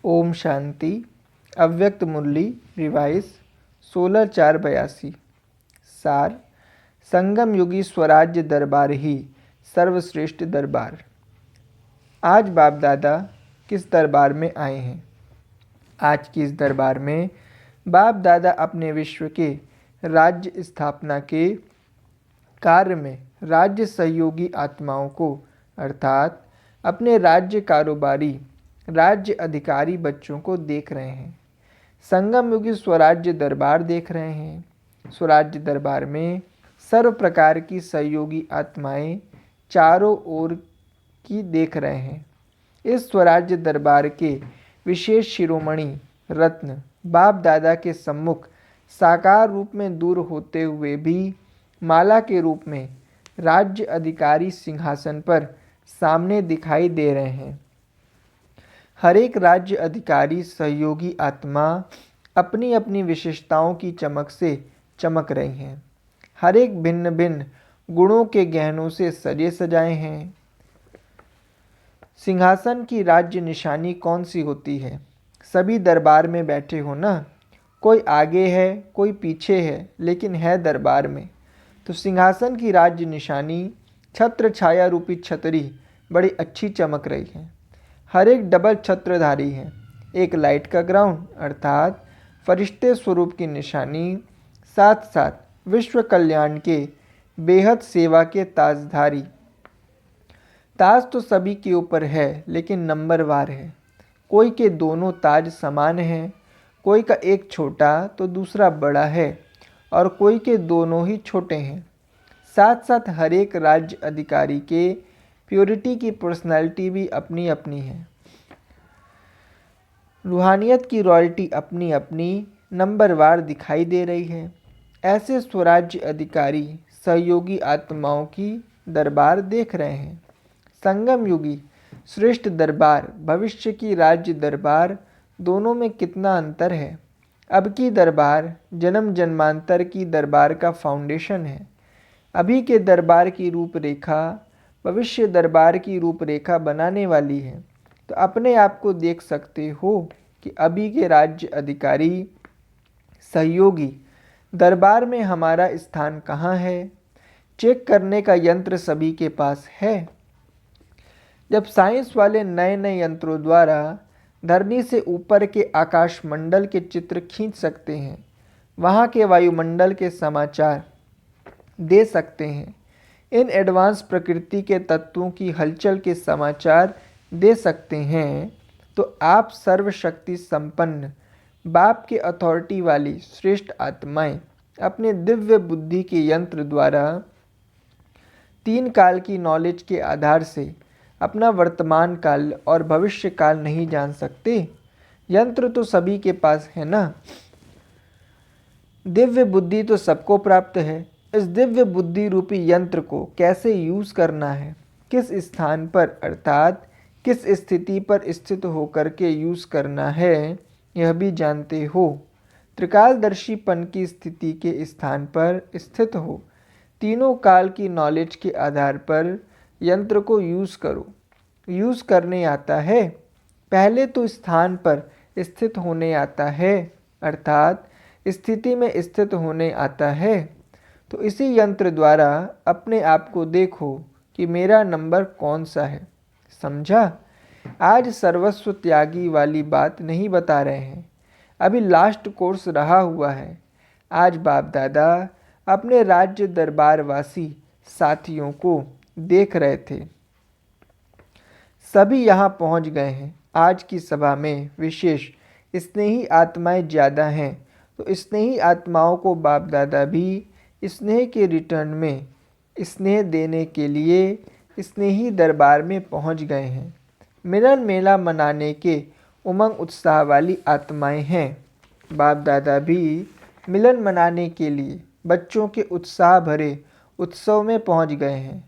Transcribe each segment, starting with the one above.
ओम शांति। अव्यक्त मुरली रिवाइज 16/4/82। सार, संगम युगी स्वराज्य दरबार ही सर्वश्रेष्ठ दरबार। आज बाप दादा किस दरबार में आए हैं? आज की इस दरबार में बाप दादा अपने विश्व के राज्य स्थापना के कार्य में राज्य सहयोगी आत्माओं को अर्थात अपने राज्य कारोबारी राज्य अधिकारी बच्चों को देख रहे हैं। संगम युगी स्वराज्य दरबार देख रहे हैं। स्वराज्य दरबार में सर्व प्रकार की सहयोगी आत्माएं चारों ओर की देख रहे हैं। इस स्वराज्य दरबार के विशेष शिरोमणि रत्न बाप दादा के सम्मुख साकार रूप में दूर होते हुए भी माला के रूप में राज्य अधिकारी सिंहासन पर सामने दिखाई दे रहे हैं। हर एक राज्य अधिकारी सहयोगी आत्मा अपनी अपनी विशेषताओं की चमक से चमक रही हैं। हर एक भिन्न भिन्न गुणों के गहनों से सजे सजाए हैं। सिंहासन की राज्य निशानी कौन सी होती है? सभी दरबार में बैठे हो ना, कोई आगे है कोई पीछे है, लेकिन है दरबार में। तो सिंहासन की राज्य निशानी छत्र छाया रूपी छतरी बड़ी अच्छी चमक रही है। हर एक डबल छत्रधारी है। एक लाइट का ग्राउंड अर्थात फरिश्ते स्वरूप की निशानी, साथ साथ विश्व कल्याण के बेहद सेवा के ताजधारी। ताज तो सभी के ऊपर है, लेकिन नंबरवार है। कोई के दोनों ताज समान हैं, कोई का एक छोटा तो दूसरा बड़ा है और कोई के दोनों ही छोटे हैं। साथ साथ हर एक राज्य अधिकारी के प्योरिटी की पर्सनालिटी भी अपनी अपनी है। रूहानियत की रॉयल्टी अपनी अपनी नंबरवार दिखाई दे रही है। ऐसे स्वराज्य अधिकारी सहयोगी आत्माओं की दरबार देख रहे हैं। संगम युगी श्रेष्ठ दरबार, भविष्य की राज्य दरबार, दोनों में कितना अंतर है। अब की दरबार जन्म जन्मांतर की दरबार का फाउंडेशन है। अभी के दरबार की रूपरेखा भविष्य दरबार की रूपरेखा बनाने वाली है। तो अपने आप को देख सकते हो कि अभी के राज्य अधिकारी सहयोगी दरबार में हमारा स्थान कहाँ है। चेक करने का यंत्र सभी के पास है। जब साइंस वाले नए नए यंत्रों द्वारा धरनी से ऊपर के आकाश मंडल के चित्र खींच सकते हैं, वहाँ के वायुमंडल के समाचार दे सकते हैं, इन एडवांस प्रकृति के तत्वों की हलचल के समाचार दे सकते हैं, तो आप सर्वशक्ति संपन्न बाप के अथॉरिटी वाली श्रेष्ठ आत्माएं अपने दिव्य बुद्धि के यंत्र द्वारा 3 काल की नॉलेज के आधार से अपना वर्तमान काल और भविष्य काल नहीं जान सकते। यंत्र तो सभी के पास है ना। दिव्य बुद्धि तो सबको प्राप्त है। इस दिव्य बुद्धि रूपी यंत्र को कैसे यूज करना है, किस स्थान पर अर्थात किस स्थिति पर स्थित होकर के यूज करना है, यह भी जानते हो। त्रिकालदर्शीपन की स्थिति के स्थान पर स्थित हो। तीनों काल की नॉलेज के आधार पर यंत्र को यूज करो। यूज करने आता है, पहले तो स्थान पर स्थित होने आता है, अर्थात स्थिति में स्थित होने आता है। तो इसी यंत्र द्वारा अपने आप को देखो कि मेरा नंबर कौन सा है। समझा? आज सर्वस्व त्यागी वाली बात नहीं बता रहे हैं, अभी लास्ट कोर्स रहा हुआ है। आज बाप दादा अपने राज्य दरबार वासी साथियों को देख रहे थे। सभी यहाँ पहुँच गए हैं। आज की सभा में विशेष स्नेही आत्माएं ज़्यादा हैं, तो स्नेही आत्माओं को बाप दादा भी स्नेह के रिटर्न में स्नेह देने के लिए स्नेही दरबार में पहुँच गए हैं। मिलन मेला मनाने के उमंग उत्साह वाली आत्माएं हैं। बाप दादा भी मिलन मनाने के लिए बच्चों के उत्साह भरे उत्सव में पहुंच गए हैं।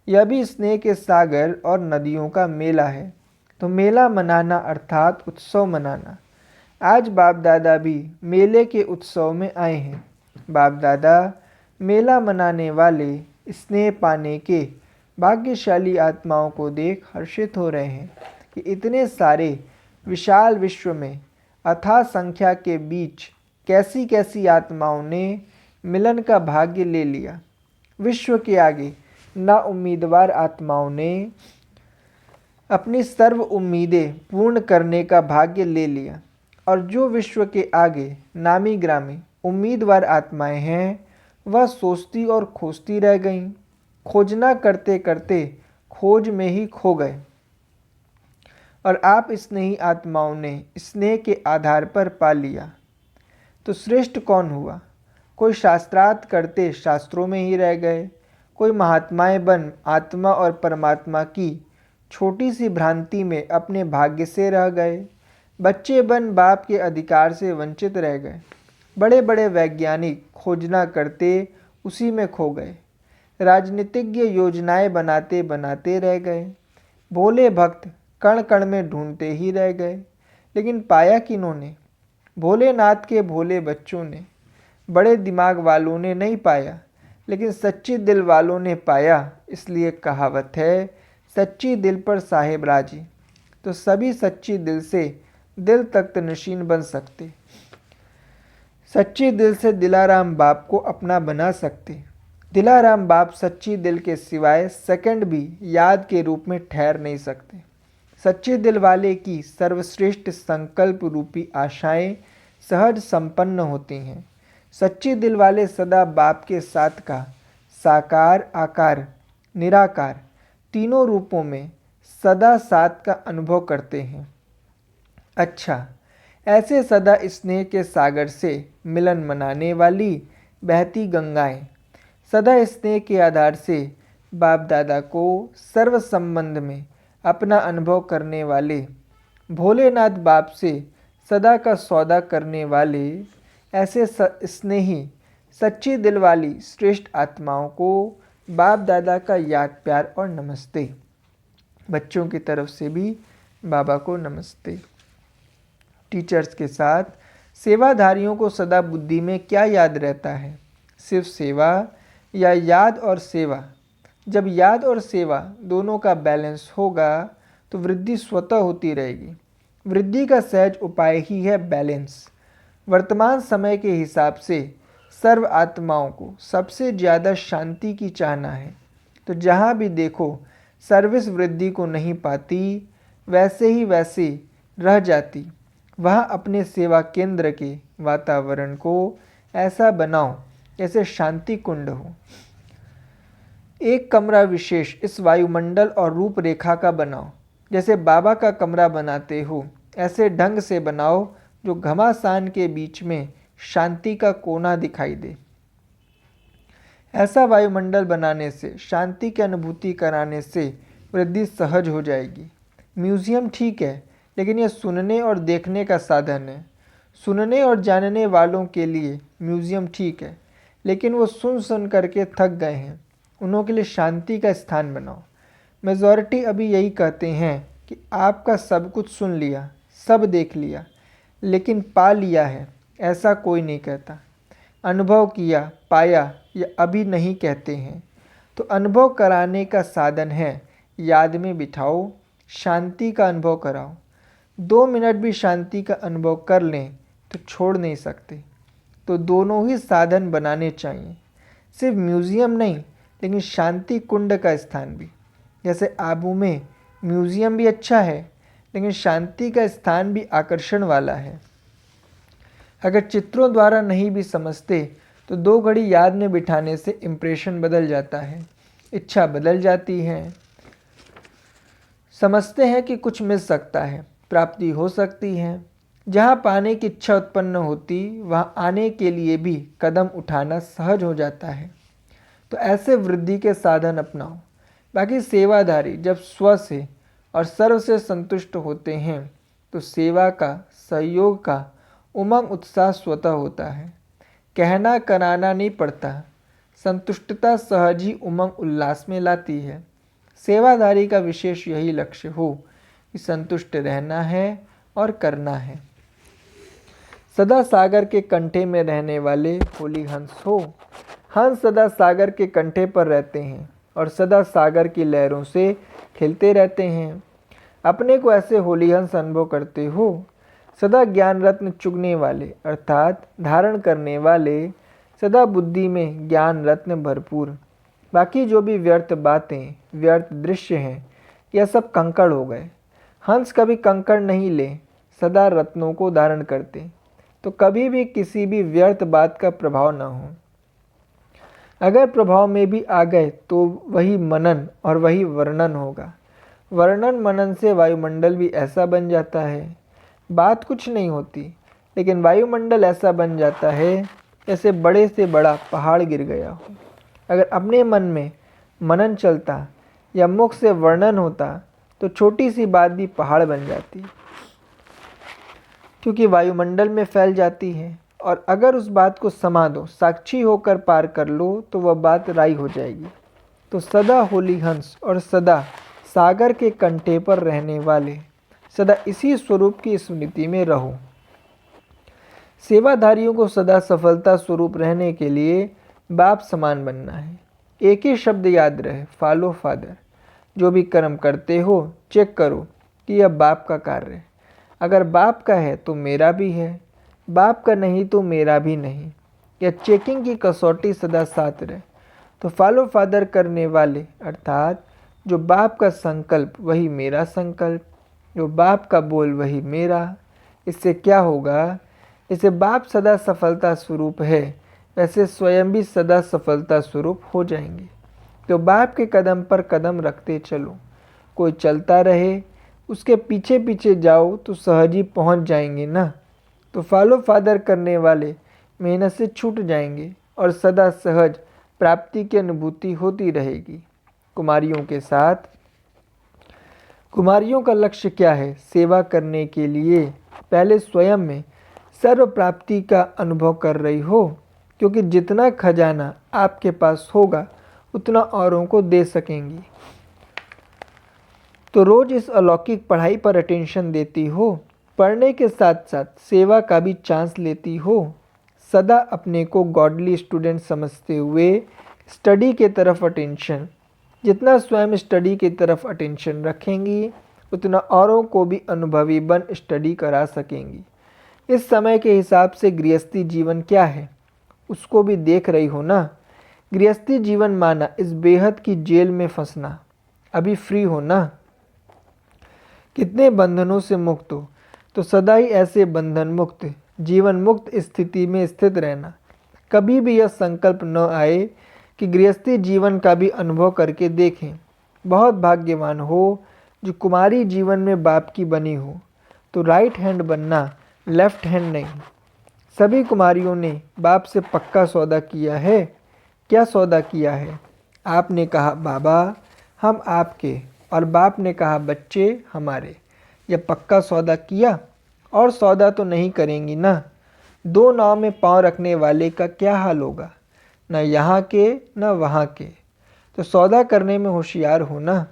यह भी स्नेह के सागर और नदियों का मेला है। तो मेला मनाना अर्थात उत्सव मनाना। आज बाप दादा भी मेले के उत्सव में आए हैं। बाप दादा मेला मनाने वाले स्नेह पाने के भाग्यशाली आत्माओं को देख हर्षित हो रहे हैं कि इतने सारे विशाल विश्व में अथाह संख्या के बीच कैसी कैसी आत्माओं ने मिलन का भाग्य ले लिया। विश्व के आगे ना उम्मीदवार आत्माओं ने अपनी सर्व उम्मीदें पूर्ण करने का भाग्य ले लिया, और जो विश्व के आगे नामी ग्रामी उम्मीदवार आत्माएं हैं वह सोचती और खोजती रह गईं। खोजना करते करते खोज में ही खो गए, और आप स्नेही आत्माओं ने स्नेह के आधार पर पा लिया। तो श्रेष्ठ कौन हुआ? कोई शास्त्रार्थ करते शास्त्रों में ही रह गए, कोई महात्माएं बन आत्मा और परमात्मा की छोटी सी भ्रांति में अपने भाग्य से रह गए, बच्चे बन बाप के अधिकार से वंचित रह गए, बड़े बड़े वैज्ञानिक खोजना करते उसी में खो गए, राजनीतिज्ञ योजनाएं बनाते बनाते रह गए, भोले भक्त कण कण में ढूंढते ही रह गए। लेकिन पाया किन्होंने? भोलेनाथ के भोले बच्चों ने, बड़े दिमाग वालों ने नहीं पाया, लेकिन सच्ची दिल वालों ने पाया। इसलिए कहावत है, सच्ची दिल पर साहेब राजी। तो सभी सच्ची दिल से दिल तख्त नशीन बन सकते, सच्ची दिल से दिलाराम बाप को अपना बना सकते। दिलाराम बाप सच्ची दिल के सिवाय सेकंड भी याद के रूप में ठहर नहीं सकते। सच्चे दिल वाले की सर्वश्रेष्ठ संकल्प रूपी आशाएं सहज संपन्न होती हैं। सच्चे दिल वाले सदा बाप के साथ का साकार, आकार, निराकार तीनों रूपों में सदा साथ का अनुभव करते हैं। अच्छा, ऐसे सदा स्नेह के सागर से मिलन मनाने वाली बहती गंगाएं, सदा स्नेह के आधार से बाप दादा को सर्व संबंध में अपना अनुभव करने वाले भोलेनाथ बाप से सदा का सौदा करने वाले, ऐसे स्नेही सच्ची दिल वाली श्रेष्ठ आत्माओं को बाप दादा का याद प्यार और नमस्ते। बच्चों की तरफ से भी बाबा को नमस्ते। टीचर्स के साथ सेवाधारियों को सदा बुद्धि में क्या याद रहता है? सिर्फ सेवा या याद और सेवा? जब याद और सेवा दोनों का बैलेंस होगा तो वृद्धि स्वतः होती रहेगी। वृद्धि का सहज उपाय ही है बैलेंस। वर्तमान समय के हिसाब से सर्व आत्माओं को सबसे ज़्यादा शांति की चाहना है, तो जहाँ भी देखो सर्विस वृद्धि को नहीं पाती, वैसे ही वैसे रह जाती। वहाँ अपने सेवा केंद्र के वातावरण को ऐसा बनाओ जैसे शांति कुंड हो। एक कमरा विशेष इस वायुमंडल और रूपरेखा का बनाओ। जैसे बाबा का कमरा बनाते हो, ऐसे ढंग से बनाओ जो घमासान के बीच में शांति का कोना दिखाई दे। ऐसा वायुमंडल बनाने से, शांति की अनुभूति कराने से वृद्धि सहज हो जाएगी। म्यूजियम ठीक है, लेकिन यह सुनने और देखने का साधन है। सुनने और जानने वालों के लिए म्यूजियम ठीक है, लेकिन वो सुन सुन करके थक गए हैं। उन्हों के लिए शांति का स्थान बनाओ। मेजॉरिटी अभी यही कहते हैं कि आपका सब कुछ सुन लिया, सब देख लिया, लेकिन पा लिया है ऐसा कोई नहीं कहता। अनुभव किया, पाया, ये अभी नहीं कहते हैं। तो अनुभव कराने का साधन है, याद में बिठाओ, शांति का अनुभव कराओ। 2 मिनट भी शांति का अनुभव कर लें तो छोड़ नहीं सकते। तो दोनों ही साधन बनाने चाहिए, सिर्फ म्यूज़ियम नहीं, लेकिन शांति कुंड का स्थान भी। जैसे आबू में म्यूज़ियम भी अच्छा है, लेकिन शांति का स्थान भी आकर्षण वाला है। अगर चित्रों द्वारा नहीं भी समझते तो 2 घड़ी याद में बिठाने से इम्प्रेशन बदल जाता है, इच्छा बदल जाती है। समझते हैं कि कुछ मिल सकता है, प्राप्ति हो सकती है। जहाँ पाने की इच्छा उत्पन्न होती, वहाँ आने के लिए भी कदम उठाना सहज हो जाता है। तो ऐसे वृद्धि के साधन अपनाओ। बाकी सेवाधारी जब स्व से और सर्व से संतुष्ट होते हैं तो सेवा का, सहयोग का उमंग उत्साह स्वतः होता है। कहना कराना नहीं पड़ता। संतुष्टता सहज ही उमंग उल्लास में लाती है। सेवाधारी का विशेष यही लक्ष्य हो कि संतुष्ट रहना है और करना है। सदा सागर के कंठे में रहने वाले होली हंस हो। हंस सदा सागर के कंठे पर रहते हैं और सदा सागर की लहरों से खेलते रहते हैं। अपने को ऐसे होलीहंस अनुभव करते हो। सदा ज्ञान रत्न चुगने वाले अर्थात धारण करने वाले, सदा बुद्धि में ज्ञान रत्न भरपूर। बाकी जो भी व्यर्थ बातें, व्यर्थ दृश्य हैं, यह सब कंकड़ हो गए। हंस कभी कंकड़ नहीं ले, सदा रत्नों को धारण करते, तो कभी भी किसी भी व्यर्थ बात का प्रभाव न हो। अगर प्रभाव में भी आ गए तो वही मनन और वही वर्णन होगा। वर्णन मनन से वायुमंडल भी ऐसा बन जाता है, बात कुछ नहीं होती, लेकिन वायुमंडल ऐसा बन जाता है जैसे बड़े से बड़ा पहाड़ गिर गया हो। अगर अपने मन में मनन चलता या मुख से वर्णन होता तो छोटी सी बात भी पहाड़ बन जाती, क्योंकि वायुमंडल में फैल जाती है। और अगर उस बात को समा दो, साक्षी होकर पार कर लो, तो वह बात राई हो जाएगी। तो सदा होली हंस और सदा सागर के कंठे पर रहने वाले, सदा इसी स्वरूप की स्मृति में रहो। सेवाधारियों को सदा सफलता स्वरूप रहने के लिए बाप समान बनना है। एक ही शब्द याद रहे, फॉलो फादर। जो भी कर्म करते हो चेक करो कि यह बाप का कार्य है। अगर बाप का है तो मेरा भी है, बाप का नहीं तो मेरा भी नहीं। यह चेकिंग की कसौटी सदा साथ रहे। तो फॉलो फादर करने वाले अर्थात जो बाप का संकल्प वही मेरा संकल्प, जो बाप का बोल वही मेरा। इससे क्या होगा? जैसे बाप सदा सफलता स्वरूप है, वैसे स्वयं भी सदा सफलता स्वरूप हो जाएंगे। तो बाप के कदम पर कदम रखते चलो। कोई चलता रहे, उसके पीछे पीछे जाओ तो सहज ही पहुँच जाएंगे ना। तो फॉलो फादर करने वाले मेहनत से छूट जाएंगे और सदा सहज प्राप्ति की अनुभूति होती रहेगी। कुमारियों के साथ, कुमारियों का लक्ष्य क्या है? सेवा करने के लिए पहले स्वयं में सर्व प्राप्ति का अनुभव कर रही हो, क्योंकि जितना खजाना आपके पास होगा उतना औरों को दे सकेंगी। तो रोज इस अलौकिक पढ़ाई पर अटेंशन देती हो, पढ़ने के साथ साथ सेवा का भी चांस लेती हो। सदा अपने को गॉडली स्टूडेंट समझते हुए स्टडी के तरफ अटेंशन, जितना स्वयं स्टडी की तरफ अटेंशन रखेंगी उतना औरों को भी अनुभवी बन स्टडी करा सकेंगी। इस समय के हिसाब से गृहस्थी जीवन क्या है उसको भी देख रही हो ना। गृहस्थी जीवन माना इस बेहद की जेल में फंसना। अभी फ्री हो ना, कितने बंधनों से मुक्त हो, तो सदा ही ऐसे बंधन मुक्त, जीवन मुक्त स्थिति में स्थित रहना। कभी भी यह संकल्प न आए कि गृहस्थी जीवन का भी अनुभव करके देखें। बहुत भाग्यवान हो जो कुमारी जीवन में बाप की बनी हो। तो राइट हैंड बनना, लेफ्ट हैंड नहीं। सभी कुमारियों ने बाप से पक्का सौदा किया है। क्या सौदा किया है? आपने कहा बाबा हम आपके, और बाप ने कहा बच्चे हमारे। यह पक्का सौदा किया, और सौदा तो नहीं करेंगी ना। दो नाव में पांव रखने वाले का क्या हाल होगा? न यहाँ के न वहाँ के। तो सौदा करने में होशियार हो ना।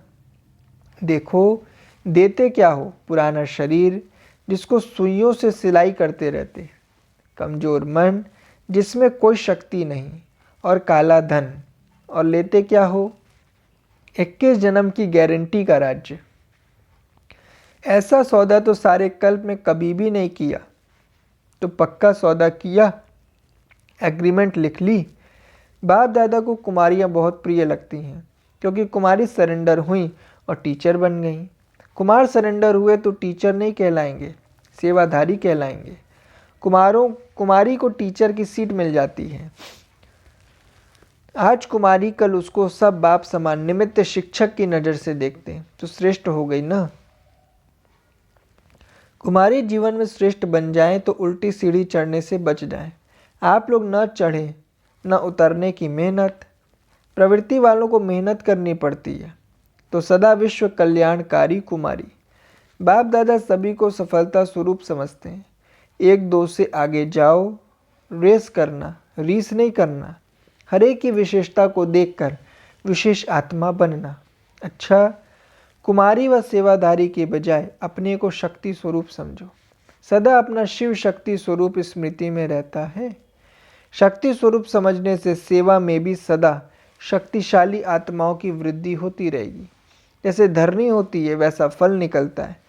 देखो देते क्या हो? पुराना शरीर जिसको सुइयों से सिलाई करते रहते, कमज़ोर मन जिसमें कोई शक्ति नहीं, और काला धन। और लेते क्या हो? 21 जन्म की गारंटी का राज्य। ऐसा सौदा तो सारे कल्प में कभी भी नहीं किया। तो पक्का सौदा किया, एग्रीमेंट लिख ली। बाप दादा को कुमारियाँ बहुत प्रिय लगती हैं, क्योंकि कुमारी सरेंडर हुई और टीचर बन गई। कुमार सरेंडर हुए तो टीचर नहीं कहलाएंगे, सेवाधारी कहलाएंगे। कुमारी को टीचर की सीट मिल जाती है। आज कुमारी, कल उसको सब बाप समान निमित्त शिक्षक की नज़र से देखते हैं, तो श्रेष्ठ हो गई ना। कुमारी जीवन में श्रेष्ठ बन जाएं तो उल्टी सीढ़ी चढ़ने से बच जाएं। आप लोग न चढ़े न उतरने की मेहनत। प्रवृत्ति वालों को मेहनत करनी पड़ती है। तो सदा विश्व कल्याणकारी कुमारी। बाप दादा सभी को सफलता स्वरूप समझते हैं। एक दो से आगे जाओ, रेस करना, रीस नहीं करना। हर एक की विशेषता को देखकर विशेष आत्मा बनना। अच्छा, कुमारी व सेवाधारी के बजाय अपने को शक्ति स्वरूप समझो। सदा अपना शिव शक्ति स्वरूप स्मृति में रहता है। शक्ति स्वरूप समझने से सेवा में भी सदा शक्तिशाली आत्माओं की वृद्धि होती रहेगी। जैसे धरनी होती है वैसा फल निकलता है।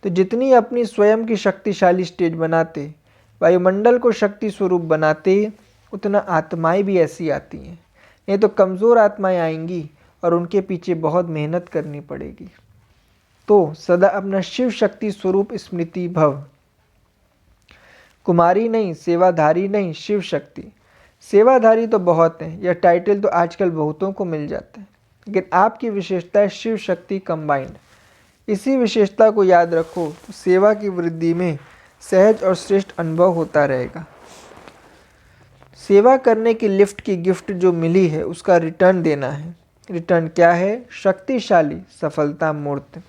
तो जितनी अपनी स्वयं की शक्तिशाली स्टेज बनाते, वायुमंडल को शक्ति स्वरूप बनाते, उतना आत्माएं भी ऐसी आती हैं। नहीं तो कमज़ोर आत्माएं आएंगी और उनके पीछे बहुत मेहनत करनी पड़ेगी। तो सदा अपना शिव शक्ति स्वरूप स्मृति भव। कुमारी नहीं, सेवाधारी नहीं, शिव शक्ति। सेवाधारी तो बहुत हैं, यह टाइटल तो आजकल बहुतों को मिल जाता है, लेकिन आपकी विशेषता है शिव शक्ति कंबाइंड। इसी विशेषता को याद रखो तो सेवा की वृद्धि में सहज और श्रेष्ठ अनुभव होता रहेगा। सेवा करने की लिफ्ट की गिफ्ट जो मिली है उसका रिटर्न देना है। रिटर्न क्या है? शक्तिशाली सफलता मूर्त।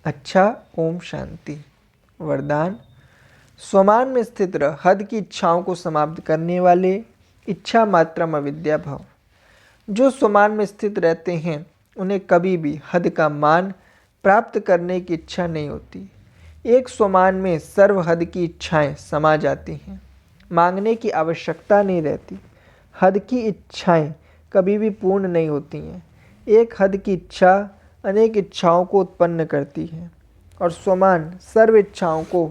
अच्छा, ओम शांति। वरदान: स्वमान में स्थित रह, हद की इच्छाओं को समाप्त करने वाले, इच्छा मात्रम अविद्या भव। जो स्वमान में स्थित रहते हैं उन्हें कभी भी हद का मान प्राप्त करने की इच्छा नहीं होती। एक स्वमान में सर्व हद की इच्छाएं समा जाती हैं, मांगने की आवश्यकता नहीं रहती। हद की इच्छाएं कभी भी पूर्ण नहीं होती हैं। एक हद की इच्छा अनेक इच्छाओं को उत्पन्न करती है और स्वमान सर्व इच्छाओं को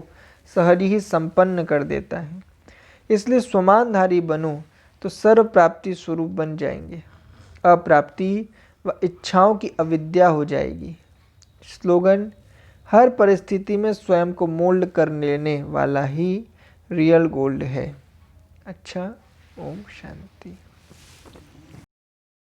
सहज ही संपन्न कर देता है। इसलिए स्वमानधारी बनो तो सर्व प्राप्ति स्वरूप बन जाएंगे। अप्राप्ति व इच्छाओं की अविद्या हो जाएगी। स्लोगन: हर परिस्थिति में स्वयं को मोल्ड कर लेने वाला ही रियल गोल्ड है। अच्छा, ओम शांति।